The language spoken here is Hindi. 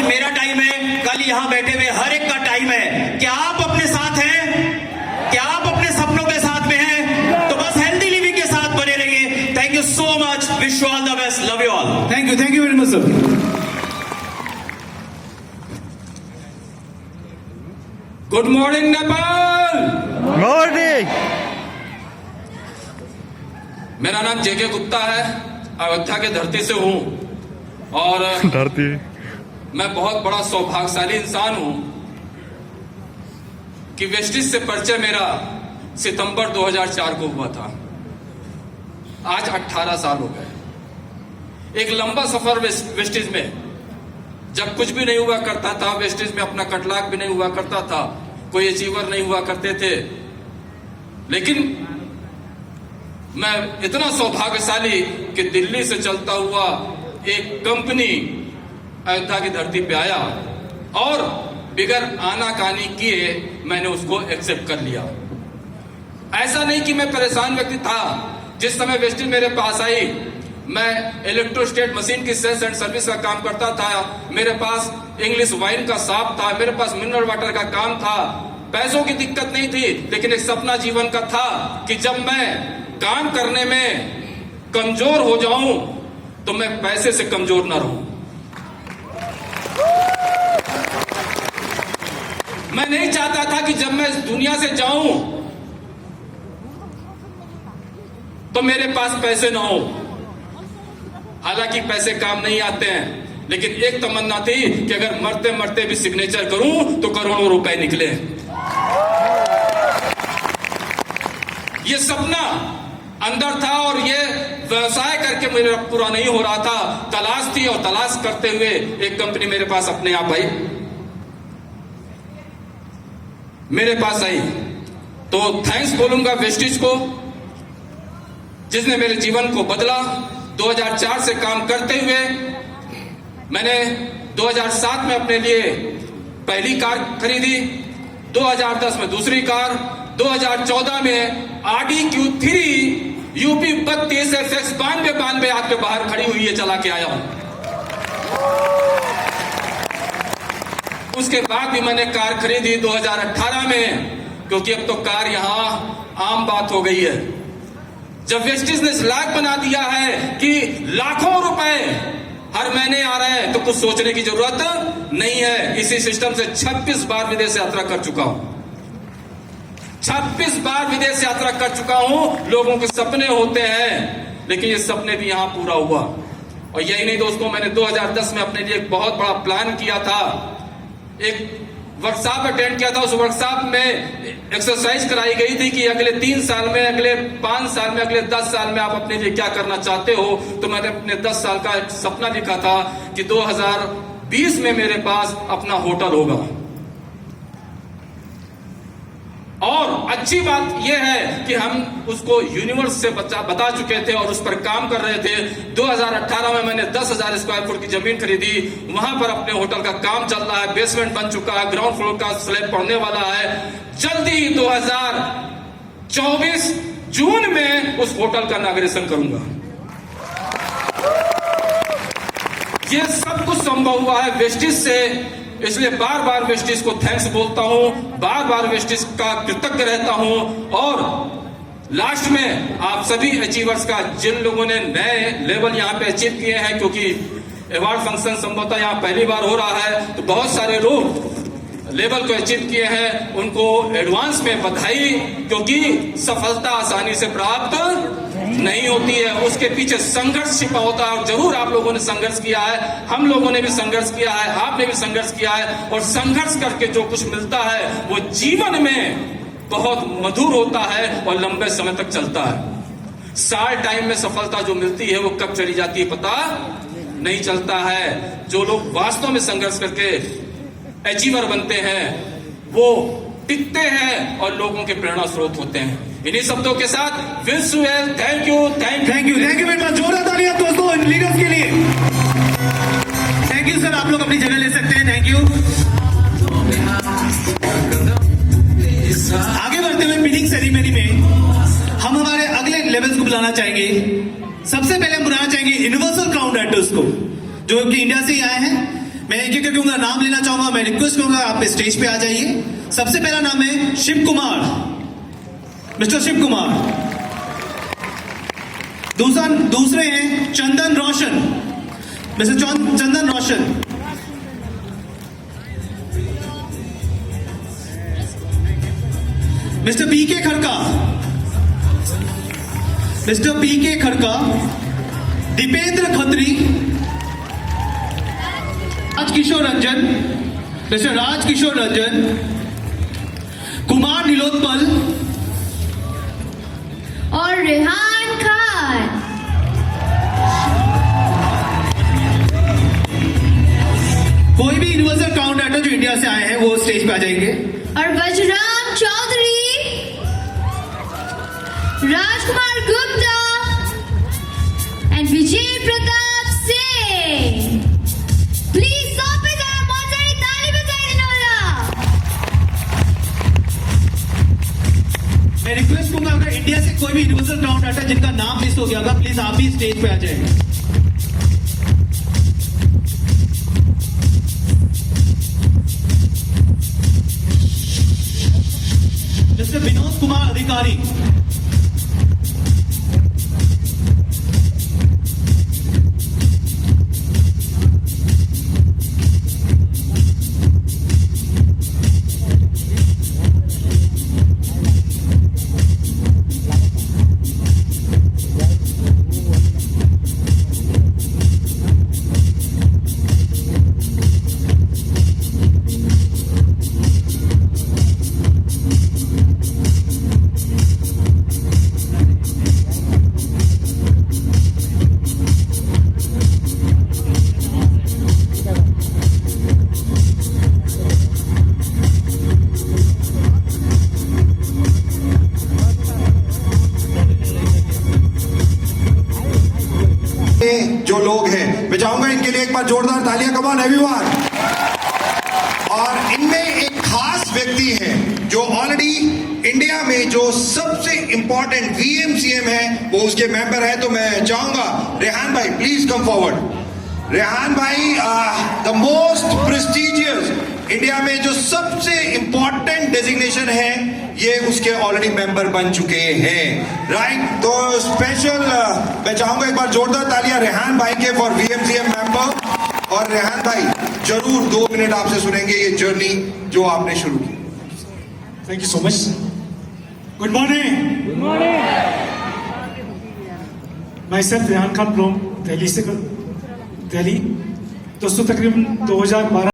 आज मेरा टाइम है, कल यहाँ बैठे हुए हर एक का टाइम है। क्या आप अपने साथ हैं? क्या आप अपने सपनों के साथ में हैं? तो बस हेल्दी लिविंग के साथ बने रहिए। Thank you so much, wish you all the best, love you all. Thank you very much sir. Good morning Nepal. Morning. मेरा नाम जेके गुप्ता है, अयोध्या के धरती से हूं और धरती मैं बहुत बड़ा सौभाग्यशाली इंसान हूं कि वेस्टिज से परिचय मेरा सितंबर 2004 को हुआ था। आज 18 साल हो गए। एक लंबा सफर वेस्टिज में, जब कुछ भी नहीं हुआ करता था वेस्टिज में, अपना कटलाक भी नहीं हुआ करता था, कोई अचीवर नहीं हुआ करते थे, लेकिन मैं इतना सौभाग्यशाली कि दिल्ली से चलता हुआ एक कंपनी अयोध्या की धरती पे आया और बिगर आनाकानी किए मैंने उसको एक्सेप्ट कर लिया। ऐसा नहीं कि मैं परेशान व्यक्ति था। जिस समय वेस्टिज मेरे पास आई, मैं इलेक्ट्रोस्टेट मशीन की सेल्स एंड सर्विस का काम करता था, मेरे पास इंग्लिश वाइन का शॉप था, मेरे पास मिनरल वाटर का काम था। पैसों की दिक्कत नहीं थी, लेकिन एक सपना जीवन का था कि जब मैं काम करने में कमजोर हो जाऊं तो मैं पैसे से कमजोर ना रहूं। मैं नहीं चाहता था कि जब मैं इस दुनिया से जाऊं तो मेरे पास पैसे ना हो। हालांकि पैसे काम नहीं आते हैं, लेकिन एक तमन्ना थी कि अगर मरते मरते भी सिग्नेचर करूं तो करोड़ों रुपए निकले। ये सपना अंदर था और ये व्यवसाय करके मेरा पूरा नहीं हो रहा था। तलाश थी और तलाश करते हुए एक कंपनी मेरे पास अपने आप आई, मेरे पास आई। तो थैंक्स बोलूंगा वेस्टिज को, जिसने मेरे जीवन को बदला। 2004 से काम करते हुए मैंने 2007 में अपने लिए पहली कार खरीदी, 2010 में दूसरी कार, 2014 में आरडी Q3 यूपी 32 FX 92 आपके बाहर खड़ी हुई है, चला के आया हूं। उसके बाद भी मैंने कार खरीदी 2018 में, क्योंकि अब तो कार यहां आम बात हो गई है। जब वेस्टिज ने लाख बना दिया है कि लाखों रुपए हर महीने आ रहे हैं, तो कुछ सोचने की जरूरत नहीं है। इसी सिस्टम से 26 बार विदेश यात्रा कर चुका हूं, 26 बार विदेश यात्रा कर चुका हूं। लोगों के सपने होते हैं, लेकिन ये सपने भी यहां पूरा हुआ। और यही नहीं दोस्तों, मैंने 2010 में अपने लिए एक बहुत बड़ा प्लान किया था। एक वर्कशॉप अटेंड किया था। उस वर्कशॉप में एक्सरसाइज कराई गई थी कि अगले 3 साल में, अगले 5 साल में, अगले 10 साल में आप अपने लिए क्या करना चाहते हो। तो मैंने अपने 10 साल का एक सपना लिखा था कि 2020 में मेरे पास अपना होटल होगा। और अच्छी बात यह है कि हम उसको यूनिवर्स से बता चुके थे और उस पर काम कर रहे थे। 2018 में मैंने 10,000 स्क्वायर फुट की जमीन खरीदी, वहां पर अपने होटल का काम चल रहा है, बेसमेंट बन चुका है, ग्राउंड फ्लोर का स्लैब पड़ने वाला है। जल्दी ही 2024 जून में उस होटल का इनॉग्रेशन करूंगा। ये सब कुछ संभव हुआ है वेस्टिज से, इसलिए बार बार वेस्टिज को थैंक्स बोलता हूं, बार बार वेस्टिज का कृतज्ञ रहता हूं। और लास्ट में आप सभी अचीवर्स का, जिन लोगों ने नए लेवल यहां पे अचीव किए हैं, क्योंकि अवार्ड फंक्शन संभवतः यहां पहली बार हो रहा है, तो बहुत सारे लोग लेवल को अचीव किए हैं, उनको एडवांस में बधाई। क्योंकि सफलता आसानी से प्राप्त नहीं होती है, उसके पीछे संघर्ष छिपा होता है। और जरूर आप लोगों ने संघर्ष किया है, हम लोगों ने भी संघर्ष किया है, आपने भी संघर्ष किया है। और संघर्ष करके जो कुछ मिलता है वो जीवन में बहुत मधुर होता है और लंबे समय तक चलता है। शॉर्ट टाइम में सफलता जो मिलती है वो कब चली जाती है पता नहीं चलता है। जो लोग वास्तव में संघर्ष करके अचीवर बनते हैं वो टिकते हैं और लोगों के प्रेरणा स्रोत होते हैं। इन्हीं शब्दों के साथ wish you well, thank you बेटा। जोरदार तालियां दोस्तों लीडर्स के लिए। थैंक यू सर, आप लोग अपनी जगह ले सकते हैं। Thank you. आगे बढ़ते हुए मीटिंग सेरेमनी में हम हमारे अगले लेवल्स को बुलाना चाहेंगे। सबसे पहले हम बुलाना चाहेंगे यूनिवर्सल क्राउन राइटर्स को, जो कि इंडिया से आए हैं। मैं एक एक करके उनका नाम लेना चाहूंगा। मैं रिक्वेस्ट करूंगा आप स्टेज पे आ जाइए। सबसे पहला नाम है शिव कुमार, मिस्टर शिव कुमार। दूसरे हैं चंदन रोशन, मिस्टर चंदन रोशन। मिस्टर पीके खड़का, मिस्टर पीके खड़का। दीपेंद्र खत्री, राजकिशोर रंजन, मिस्टर राजकिशोर रंजन। कुमार नीलोत्पल और रेहान खान। कोई भी यूनिवर्सल काउंटर जो इंडिया से आए हैं वो स्टेज पे आ जाएंगे। और वजराम चौधरी, राजकुमार गुप्ता एंड विजय प्रताप सिंह। प्लीज सौंपे जरा मोजारी ताली बजाई नोला। मैं रिक्वेस्ट करूंगा अगर इंडिया से कोई भी यूनिवर्सल काउंट आता है जिनका नाम मिस हो गया होगा, प्लीज आप भी स्टेज पे आ जाएंगे। मिस्टर विनोद कुमार अधिकारी, जो लोग हैं मैं चाहूंगा इनके लिए एक बार जोरदार तालियां। Come on everyone. और इनमें एक खास व्यक्ति है जो ऑलरेडी इंडिया में जो सबसे इंपॉर्टेंट वीएमसीएम है वो उसके मेंबर है। तो मैं चाहूंगा रेहान भाई प्लीज कम फॉरवर्ड। रेहान भाई द मोस्ट प्रेस्टिजियस इंडिया में जो सबसे इंपॉर्टेंट डेजिग्नेशन है ये उसके ऑलरेडी मेंबर बन चुके हैं, राइट। तो स्पेशल मैं चाहूंगा एक बार जोरदार तालियां रेहान भाई के फॉर वीएमसीएम मेंबर। और रेहान भाई जरूर 2 मिनट आपसे सुनेंगे ये जर्नी जो आपने शुरू की। Thank you so much. Good morning. Good morning. Myself Rehan Khan from Delhi से Delhi। दोस्तों तकरीबन 2012